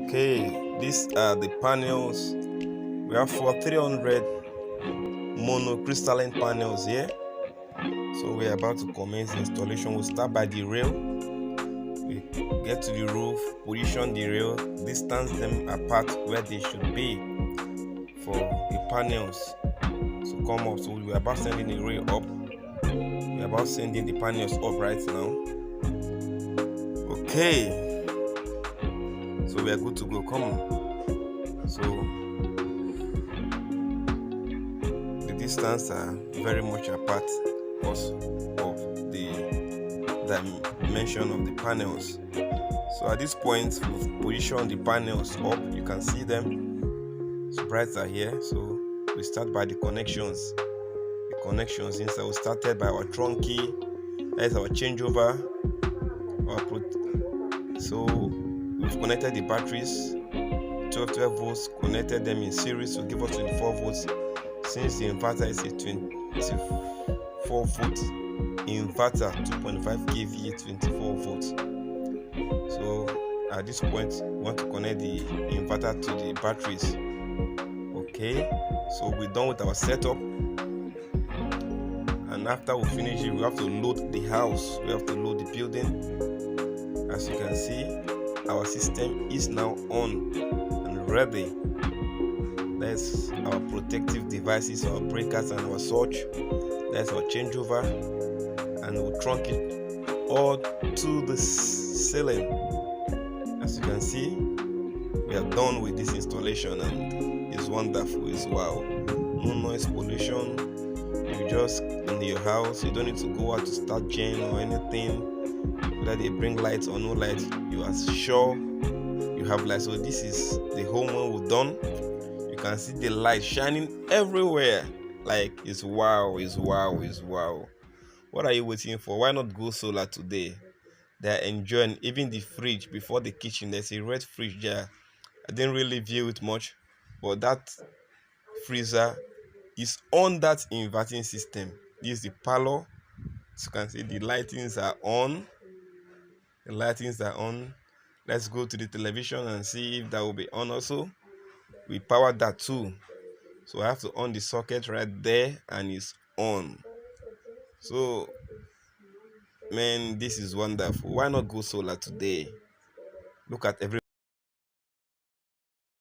Okay, these are the panels. We have for 300 monocrystalline panels here. So we are about to commence the installation. We'll start by the rail. We get to the roof, position the rail, distance them apart where they should be for the panels to come up. So we are about sending the rail up. We are about sending the panels up right now. Okay, so we are good to go. Come on. So the distance are very much apart because of the dimension of the panels. So at this point, we've positioned the panels up. You can see them. Sprites are here. So we start by the connections. The connections inside. We started by our trunk key. That is our changeover. So we've connected the batteries. 12 volts, connected them in series to give us 24 volts. Since the inverter is a 24 volt inverter, 2.5 kVA, 24 volts. So at this point, we want to connect the inverter to the batteries. Okay, so we're done with our setup. And after we finish it, we have to load the house. We have to load the building. As you can see, our system is now on and ready. That's our protective devices, our breakers and our switch. That's our changeover, and we'll trunk it all to the ceiling. As you can see, we are done with this installation and it's wonderful. It's wow. No noise pollution. You just in your house, you don't need to go out to start gen or anything. Whether they bring lights or no lights, you are sure you have lights. So this is the home one we've done. You can see the light shining everywhere. Like it's wow, it's wow, it's wow. What are you waiting for? Why not go solar today? They're enjoying even the fridge before the kitchen. There's a red fridge there. I didn't really view it much, but that freezer is on that inverting system. This is the parlor. As you can see, the lightings are on. The lightings are on. Let's go to the television and see if that will be on also. We powered that too. So I have to on the socket right there and it's on. So man, this is wonderful. Why not go solar today? Look at every